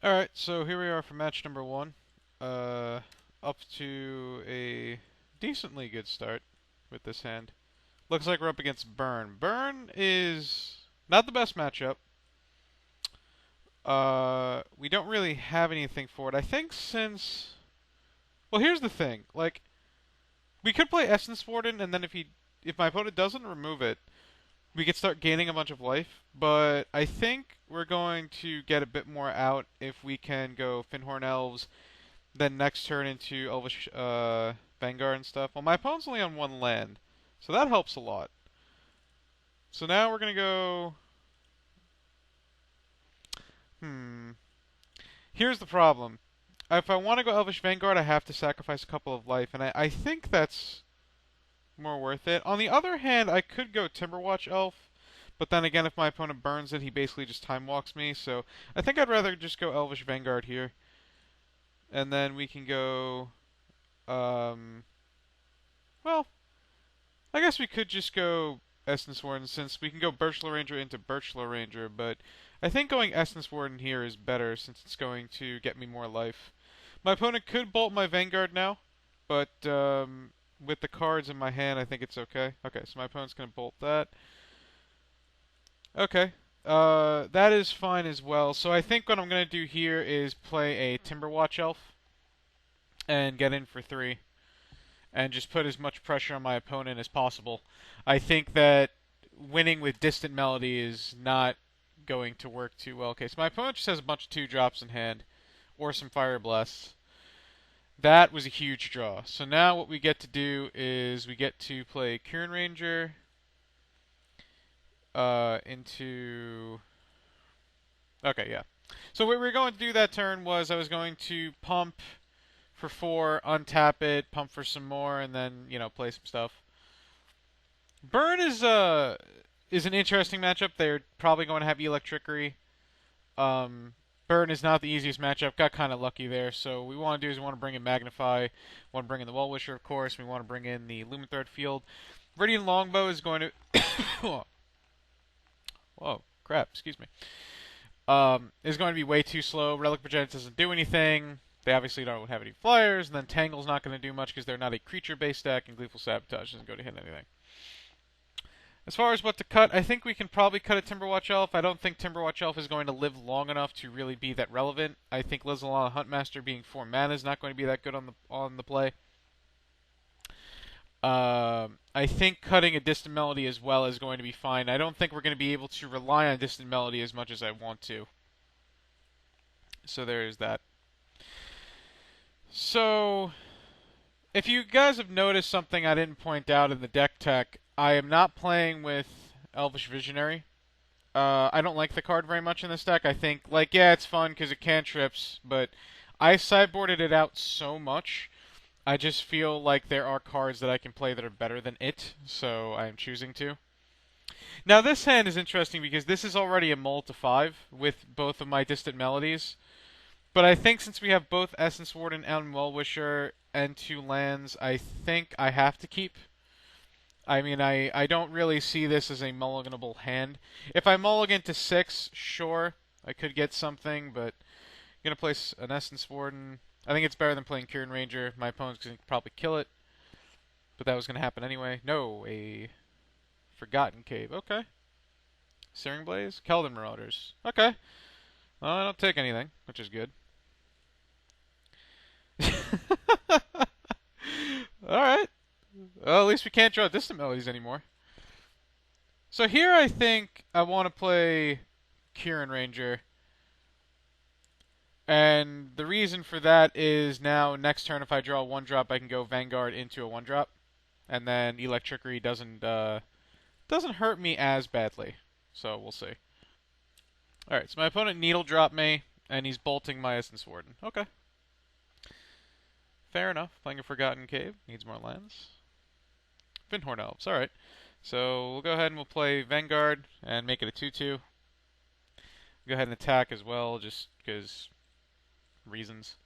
Alright, so here we are for match number one. Uh, Up to a decently good start with this hand. Looks like we're up against Burn. Burn is not the best matchup. We don't really have anything for it. I think since... Well, here's the thing. Like, we could play Essence Warden, and then if my opponent doesn't remove it, we could start gaining a bunch of life. But I think we're going to get a bit more out if we can go Finhorn Elves, then next turn into Elvish Vanguard and stuff. Well, my opponent's only on one land, so that helps a lot. So now we're gonna go. Hmm. Here's the problem. If I want to go Elvish Vanguard, I have to sacrifice a couple of life, and I think that's more worth it. On the other hand, I could go Timberwatch Elf, but then again, if my opponent burns it, he basically just time walks me. So I think I'd rather just go Elvish Vanguard here, and then we can go. Um, well, I guess we could just go Essence Warden since we can go Birchler Ranger into Birchler Ranger, but I think going Essence Warden here is better since it's going to get me more life. My opponent could bolt my Vanguard now, but with the cards in my hand, I think it's okay. Okay, so my opponent's going to bolt that. Okay, that is fine as well. So I think what I'm going to do here is play a Timberwatch Elf and get in for 3. And just put as much pressure on my opponent as possible. I think that winning with Distant Melody is not going to work too well. Okay, so my opponent just has a bunch of 2-drops in hand, or some Fire Blasts. That was a huge draw. So now what we get to do is we get to play Kieran Ranger into... Okay, yeah. So what we were going to do that turn was I was going to pump for 4, untap it, pump for some more, and then, play some stuff. Burn is an interesting matchup. They're probably going to have Electrickery. Burn is not the easiest matchup. Got kind of lucky there. So what we want to do is we want to bring in Magnify. We want to bring in the Wellwisher, of course. We want to bring in the Luminthread Field. Viridian Longbow is going to... Whoa, crap, excuse me. Is going to be way too slow. Relic Progenitus doesn't do anything. They obviously don't have any flyers. And then Tangle's not going to do much because they're not a creature-based deck. And Gleeful Sabotage doesn't go to hit anything. As far as what to cut, I think we can probably cut a Timberwatch Elf. I don't think Timberwatch Elf is going to live long enough to really be that relevant. I think Lizalana Huntmaster being 4 mana is not going to be that good on the play. I think cutting a Distant Melody as well is going to be fine. I don't think we're going to be able to rely on Distant Melody as much as I want to. So there's that. So, if you guys have noticed something I didn't point out in the deck tech, I am not playing with Elvish Visionary. I don't like the card very much in this deck. I think, yeah, it's fun because it cantrips, but I sideboarded it out so much. I just feel like there are cards that I can play that are better than it, so I am choosing to. Now, this hand is interesting because this is already a mull to 5 with both of my Distant Melodies. But I think since we have both Essence Warden and Wellwisher and 2 lands, I think I have to keep. I mean, I don't really see this as a mulliganable hand. If I mulligan to 6, sure, I could get something, but I'm going to place an Essence Warden. I think it's better than playing Kieran Ranger. My opponent's going to probably kill it, but that was going to happen anyway. No, a Forgotten Cave. Okay. Searing Blaze? Keldon Marauders. Okay. Well, I don't take anything, which is good. Alright. Well, at least we can't draw Distant Melodies anymore. So here I think I want to play Kieran Ranger. And the reason for that is now next turn if I draw a 1-drop, I can go Vanguard into a 1-drop. And then Electrickery doesn't hurt me as badly. So we'll see. Alright, so my opponent Needle dropped me, and he's bolting my Essence Warden. Okay. Fair enough. Playing a Forgotten Cave. Needs more lands. Finhorn Elves. Alright. So we'll go ahead and we'll play Vanguard and make it a 2-2. Go ahead and attack as well, just because reasons.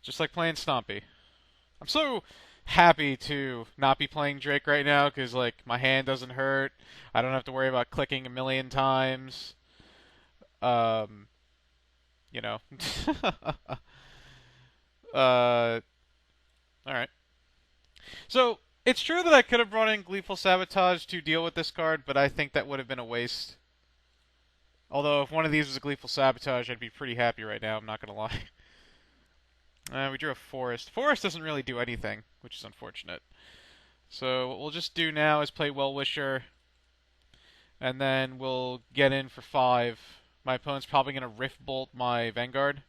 Just like playing Stompy. I'm so happy to not be playing Drake right now because like my hand doesn't hurt. I don't have to worry about clicking a million times. Um, you know. All right. So it's true that I could have brought in Gleeful Sabotage to deal with this card, but I think that would have been a waste. Although if one of these was a Gleeful Sabotage, I'd be pretty happy right now. I'm not gonna lie. We drew a Forest. Forest doesn't really do anything, which is unfortunate. So what we'll just do now is play Well-Wisher, and then we'll get in for 5. My opponent's probably going to Rift Bolt my Vanguard.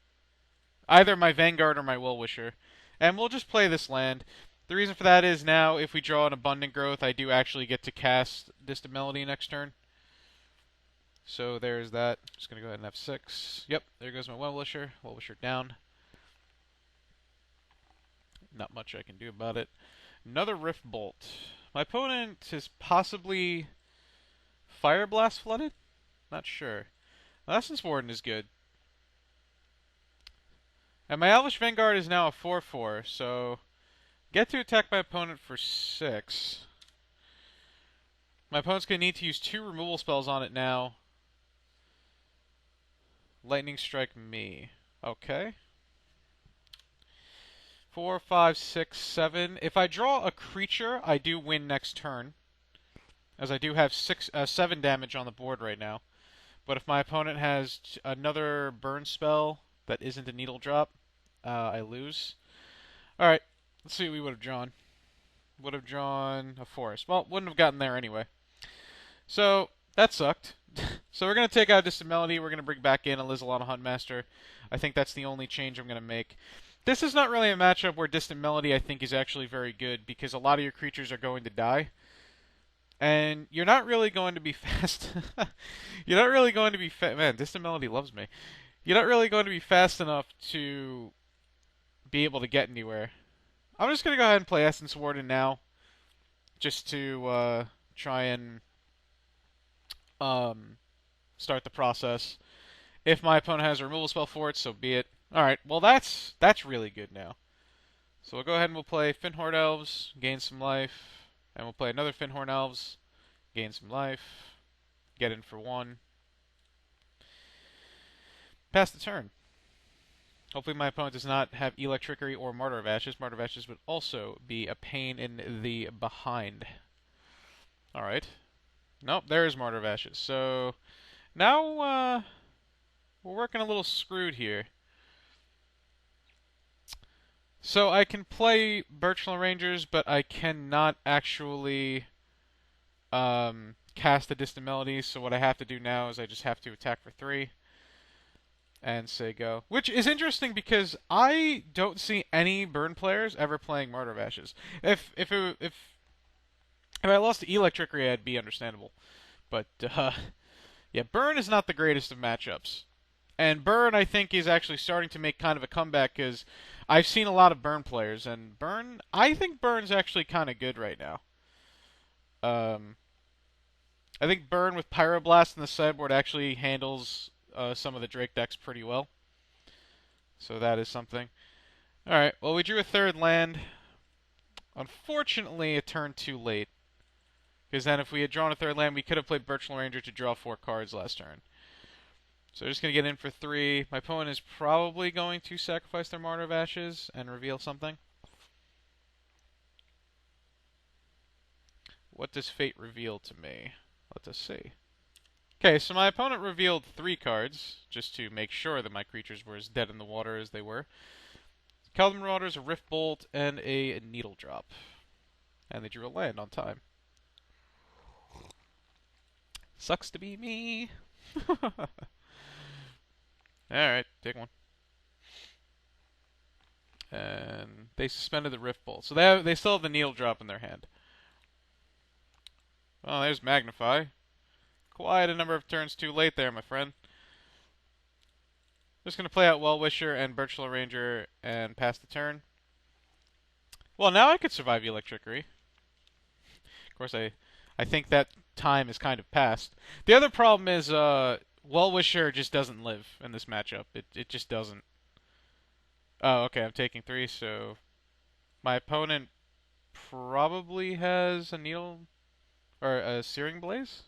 Either my Vanguard or my Well-Wisher. And we'll just play this land. The reason for that is now, if we draw an Abundant Growth, I do actually get to cast Distant Melody next turn. So there's that. Just going to go ahead and F6. Yep, there goes my Well-Wisher. Well-Wisher down. Not much I can do about it. Another Rift Bolt. My opponent is possibly Fire Blast flooded? Not sure. Essence Warden is good. And my Elvish Vanguard is now a 4/4, so get to attack my opponent for 6. My opponent's going to need to use 2 removal spells on it now. Lightning Strike me. Okay. 4, 5, 6, 7. If I draw a creature, I do win next turn, as I do have 7 damage on the board right now. But if my opponent has another burn spell that isn't a needle drop, I lose. Alright, let's see what we would have drawn. Would have drawn a Forest. Well, wouldn't have gotten there anyway. So, that sucked. So we're going to take out Distant Melody. We're going to bring back in a Lizalana Huntmaster. I think that's the only change I'm going to make. This is not really a matchup where Distant Melody I think is actually very good, because a lot of your creatures are going to die. And you're not really going to be fast. You're not really going to be man, Distant Melody loves me. You're not really going to be fast enough to be able to get anywhere. I'm just going to go ahead and play Essence Warden now, just to try and start the process. If my opponent has a removal spell for it, so be it. Alright, well that's really good now. So we'll go ahead and we'll play Finhorn Elves, gain some life. And we'll play another Finhorn Elves, gain some life, get in for 1. Pass the turn. Hopefully my opponent does not have Electrickery or Martyr of Ashes. Martyr of Ashes would also be a pain in the behind. Alright. Nope, there is Martyr of Ashes. So now we're working a little screwed here. So I can play Birchland Rangers, but I cannot actually cast a Distant Melody. So what I have to do now is I just have to attack for 3 and say go. Which is interesting because I don't see any Burn players ever playing Martyr of Ashes. If I lost to Electrickery, I'd be understandable. But yeah, Burn is not the greatest of matchups. And Burn, I think, is actually starting to make kind of a comeback because I've seen a lot of Burn players, and Burn, I think Burn's actually kind of good right now. I think Burn with Pyroblast in the sideboard actually handles some of the Drake decks pretty well. So that is something. Alright, well, we drew a 3rd land. Unfortunately, a turn too late. Because then if we had drawn a 3rd land, we could have played Birchland Ranger to draw 4 cards last turn. So we're just going to get in for 3. My opponent is probably going to sacrifice their Martyr of Ashes and reveal something. What does fate reveal to me? Let us see. Okay, so my opponent revealed 3 cards, just to make sure that my creatures were as dead in the water as they were. Keldon Marauders, a Rift Bolt, and a Needle Drop. And they drew a land on time. Sucks to be me. Alright, take 1. And they suspended the Rift Bolt. So they still have the Needle Drop in their hand. Oh, there's Magnify. Quite a number of turns too late there, my friend. Just going to play out Well-Wisher and Birchland Ranger and pass the turn. Well, now I could survive Electrickery. Of course, I think that time is kind of past. The other problem is Well-Wisher just doesn't live in this matchup. It just doesn't. Oh, okay, I'm taking 3, so my opponent probably has a needle or a searing blaze.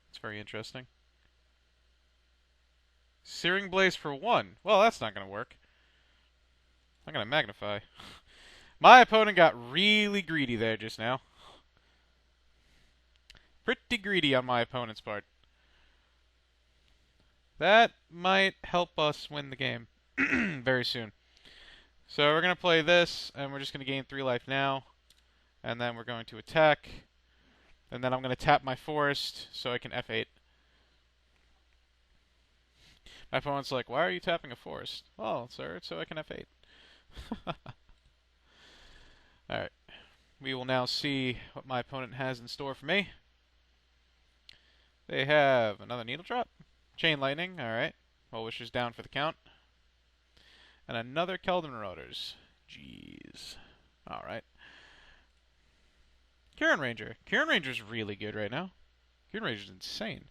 It's very interesting. Searing blaze for 1. Well, that's not going to work. I'm going to magnify. My opponent got really greedy there just now. Pretty greedy on my opponent's part. That might help us win the game very soon. So we're going to play this, and we're just going to gain 3 life now. And then we're going to attack. And then I'm going to tap my forest so I can F8. My opponent's like, why are you tapping a forest? Well, sir, it's so I can F8. Alright. We will now see what my opponent has in store for me. They have another needle drop. Chain lightning, alright. Well wishes down for the count. And another Keldon Marauders. Jeez. Alright. Kieran Ranger. Kieran Ranger's really good right now. Kieran Ranger's insane.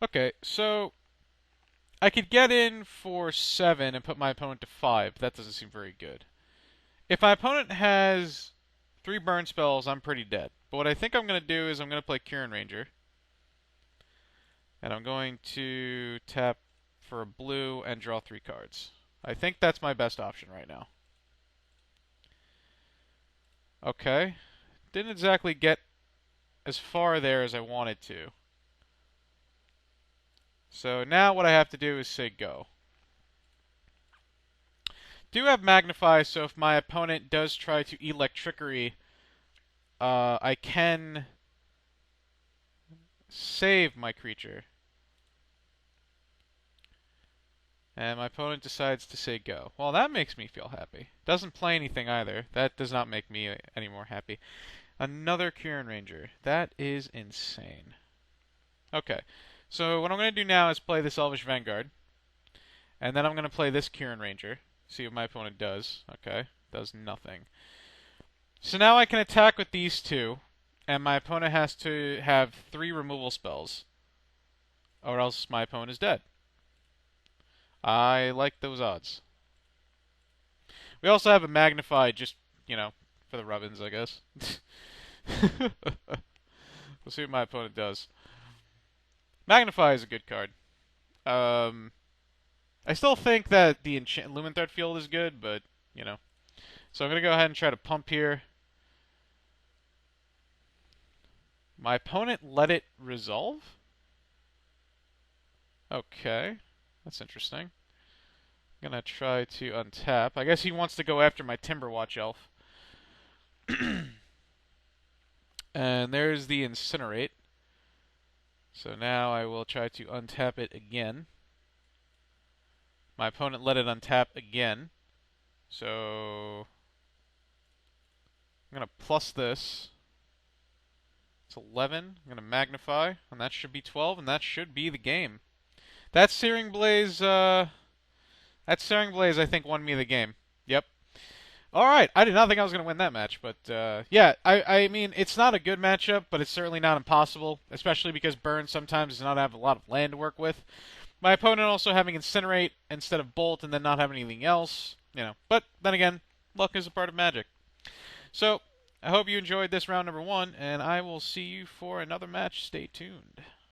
Okay, so I could get in for 7 and put my opponent to 5. That doesn't seem very good. If my opponent has 3 burn spells, I'm pretty dead. But what I think I'm going to do is I'm going to play Kieran Ranger. And I'm going to tap for a blue and draw 3 cards. I think that's my best option right now. Okay. Didn't exactly get as far there as I wanted to. So now what I have to do is say go. Do have Magnify, so if my opponent does try to Electrickery, I can save my creature. And my opponent decides to say go. Well, that makes me feel happy. Doesn't play anything either. That does not make me any more happy. Another Kieran Ranger. That is insane. Okay. So what I'm going to do now is play this Elvish Vanguard. And then I'm going to play this Kieran Ranger. See what my opponent does. Okay. Does nothing. So now I can attack with these 2. And my opponent has to have 3 removal spells. Or else my opponent is dead. I like those odds. We also have a Magnify just, for the Rubbins, I guess. We'll see what my opponent does. Magnify is a good card. I still think that the Lumen Thread Field is good, but, So I'm going to go ahead and try to pump here. My opponent let it resolve? Okay. That's interesting. I'm going to try to untap. I guess he wants to go after my Timberwatch Elf. And there's the Incinerate. So now I will try to untap it again. My opponent let it untap again. So I'm going to plus this. It's 11. I'm going to magnify, and that should be 12, and that should be the game. That Searing Blaze, I think, won me the game. Yep. Alright, I did not think I was going to win that match, but, yeah, I mean, it's not a good matchup, but it's certainly not impossible, especially because Burn sometimes does not have a lot of land to work with. My opponent also having Incinerate instead of Bolt and then not having anything else, But, then again, luck is a part of Magic. So, I hope you enjoyed this round number 1, and I will see you for another match. Stay tuned.